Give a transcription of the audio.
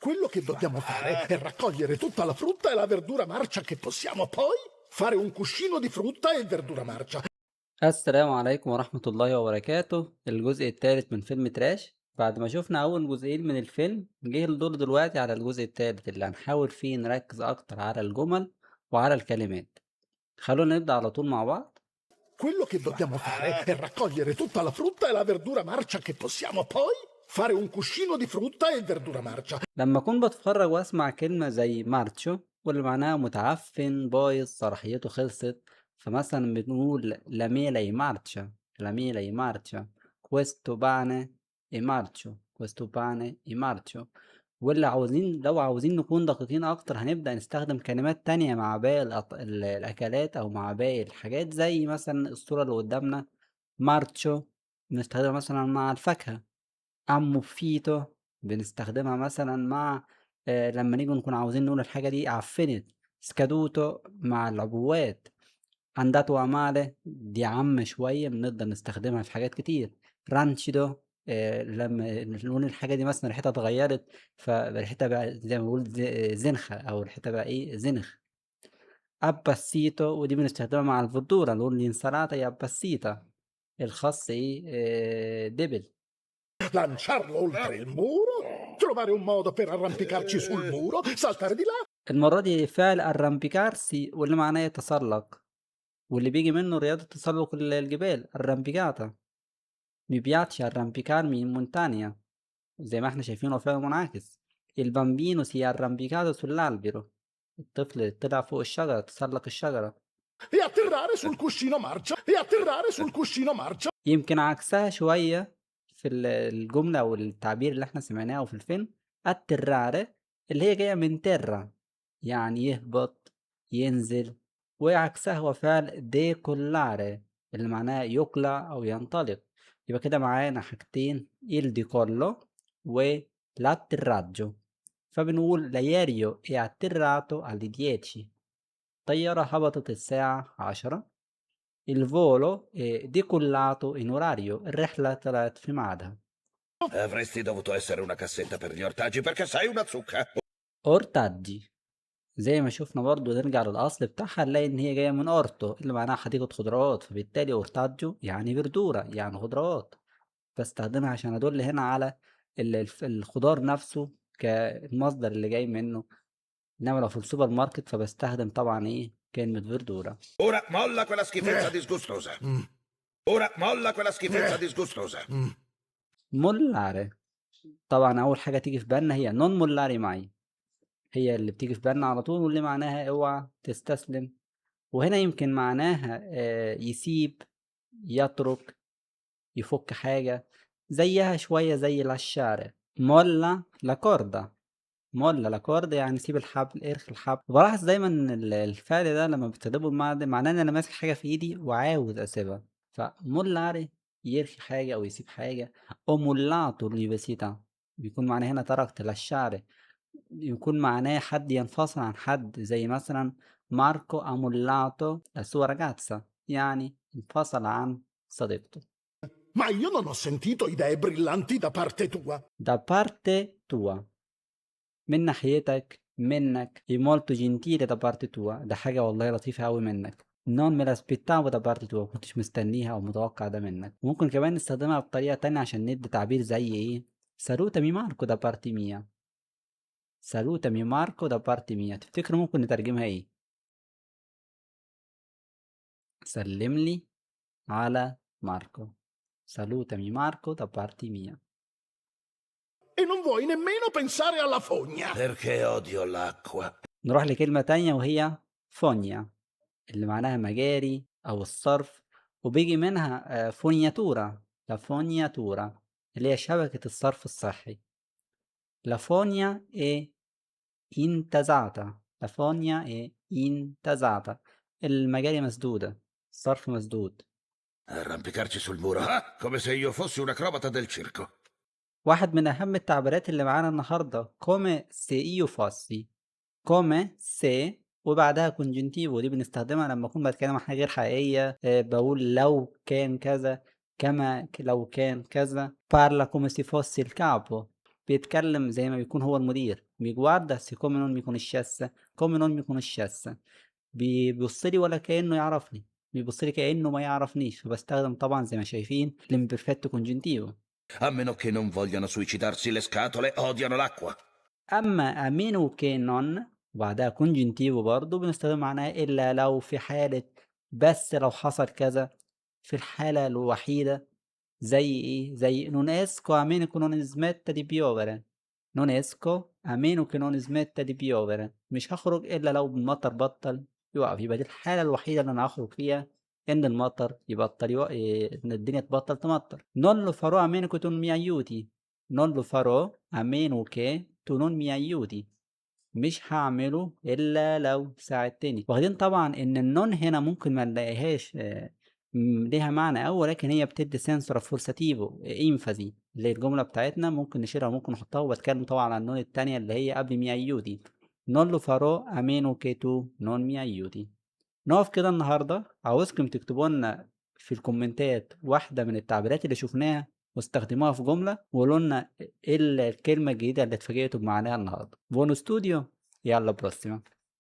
Quello che dobbiamo fare è raccogliere tutta la frutta e la verdura marcia che possiamo poi fare un cuscino di frutta e verdura marcia. السلام عليكم ورحمة الله وبركاته. الجزء الثالث من فيلم تراش. بعد ما شفنا أول جزئين من الفيلم جه الدور دلوقتي على الجزء الثالث اللي هنحاول فيه نركز أكتر على الجمل وعلى الكلمات. خلونا نبدأ على طول مع بعض. Quello che dobbiamo fare è raccogliere tutta la frutta e la verdura marcia che possiamo poi fare un cuscino di frutta e verdura marcia. لما أكون بتفرج وأسمع كلمة زي مارتشو واللي معناها متعفن بايظ صلاحيته خلصت، فمثلا بنقول لا ميلا اي مارتشا، لا ميلا اي مارتشا، questo pane e marcio، questo pane e marcio. واللي لو عاوزين نكون دقيقين أكتر هنبدأ نستخدم كلمات تانية مع باقي الأكلات أو مع باقي الحاجات، زي مثلا الصورة اللي قدامنا مارتشو بنستخدمها مثلا مع الفاكهة. أموفيتو بنستخدمها مثلًا مع لمّا نيجي نكون عاوزين نقول الحاجة دي عفّنت. سكادوتو مع العبوات. andato a male دي عامة شوية بنقدر نستخدمها في حاجات كتير. رانشيدو لمّا نقول الحاجة دي مثلًا ريحتها اتغيّرت فريحتها بقى زي ما بنقول زنخة أو ريحتها بقى إيه زنخ. abbassito ودي بنستخدمها مع الفردورة نقول l'insalata è abbassita. الخس إيه دِبِل. Lanciarlo oltre il muro, trovare un modo per arrampicarci sul muro, saltare di là. المرة دي فعل arrampicarsi واللي معناه يتسلق، واللي بيجي منه رياضة تسلق الجبال arrampicata. Mi piace arrampicarmi in montagna زي ما احنا شايفينه فعل منعكس. Il bambino si è arrampicato sull'albero. الطفل طلع فوق الشجرة تسلق الشجرة. E atterrare sul cuscino marcia, e atterrare sul cuscino marcia. يمكن عكسها شوية في الجملة أو التعبير اللي احنا سمعناه في الفيلم atterrare اللي هي جاية من terra يعني يهبط ينزل، وعكسها هو فعل decollare اللي معناه يقلع أو ينطلق. يبقى كده معانا حاجتين il decollo و l'atterraggio. فبنقول l'aereo è atterrato alle 10. طيارة هبطت الساعة 10. Il volo è decollato in orario. الرحلة طلعت في ميعادها. Avresti dovuto essere una cassetta per gli ortaggi perché sei una zucca. ortaggi زي ما شفنا برضو نرجع للأصل بتاعها نلاقي إن هي جاية من أورتو اللي معناها حديقة خضروات، فبالتالي أورتاجو يعني فردورة يعني خضروات. بستخدمها عشان أدل هنا على الخضار نفسه كالمصدر اللي جاي منه، إنما لو في السوبر ماركت فبستخدم طبعا إيه كلمة فردورة. Ora molla quella schifezza disgustosa. Ora molla quella schifezza disgustosa. مولاري طبعا أول حاجة تيجي في بالنا هي نون مولاري معي، هي اللي بتيجي في بالنا على طول واللي معناها اوعى تستسلم. وهنا يمكن معناها يسيب يترك يفك حاجة، زيها شوية زي الشعر مولا لاكوردا. مولا لاكوردا يعني سيب الحبل ارخي الحبل. بلاحظ دايما إن الفعل ده لما بستخدمه معناه ان انا ماسك حاجة في ايدي وعاوز اسيبها، فمولاري يرخي حاجة او يسيب حاجة. او مولاتو اليوفيسيتا بيكون معناه هنا تركت للشعر، يكون معناه حد ينفصل عن حد، زي مثلا ماركو ha mollato la sua ragazza يعني انفصل عن صديقته. Ma io non ho sentito idee brillanti da parte tua. da parte tua من ناحيتك منك è molto gentile da parte tua ده حاجة والله لطيفة أوي منك. non me l'aspettavo da parte tua مكنتش مستنيها أو متوقع ده منك. ممكن كمان نستخدمها بطريقة تانية عشان ندي تعبير زي إيه salutami Marco da parte mia. salutami Marco da parte mia تفتكروا ممكن نترجمها إيه؟ سلم لي على ماركو. salutami Marco da parte mia. E non vuoi nemmeno pensare alla fogna. Perché odio l'acqua. نروح لكلمة تانية وهي فونيا اللي معناها مجاري أو الصرف، وبيجي منها فونياتورا. لا فونياتورا اللي هي شبكة الصرف الصحي. لا فونيا è intasata. لا فونيا è intasata المجاري مسدودة، الصرف مسدود. Arrampicarci sul muro. Ah, come se io fossi un acrobata del circo. واحد من أهم التعبيرات اللي معانا النهاردة come se io fossi. come se وبعدها congiuntivo ودي بنستخدمها لما أكون بتكلم عن حاجة غير حقيقية. بقول لو كان كذا، كما لو كان كذا. parla come se fosse il capo بيتكلم زي ما بيكون هو المدير. mi guarda siccome non mi conoscesse come non mi conoscesse بيبص لي ولا كأنه يعرفني، بيبص لي كأنه ما يعرفنيش، فباستخدم طبعًا زي ما شايفين l'imperfetto congiuntivo. A meno che non vogliano suicidarsi le scatole, odiano l'acqua. أما a meno che non وبعدها congiuntivo برضه بنستخدمه معناه إلا لو، في حالة، بس لو حصل كذا، في الحالة الوحيدة. زي إيه؟ زي non esco a meno che non smetta di piovere. non esco a meno che non smetta di piovere. مش هاخرج إلا لو المطر بطل يقف. يبقى دي الحالة الوحيدة اللي أنا هاخرج فيها إن المطر يبطل إن الدنيا تبطل تمطر. non lo farò a meno che tu non mi aiuti. non lo farò a meno che tu non mi aiuti. مش هاعمله إلا لو ساعدتني. واخدين طبعًا إن النون هنا ممكن ما نلاقيهاش ليها معنى أوي، ولكن هي بتدي senso rafforzativo enfasi للجملة بتاعتنا، ممكن نشيلها وممكن نحطها. وباتكلم طبعًا عن النون التانية اللي هي قبل mi aiuti. non lo farò a meno che tu non mi aiuti. نقف كده النهارده، عاوزكم تكتبوا لنا في الكومنتات واحدة من التعبيرات اللي شفناها واستخدموها في جملة، وقولوا لنا إيه الكلمة الجديدة اللي اتفاجئتوا بمعناها النهارده. buon studio e alla prossima.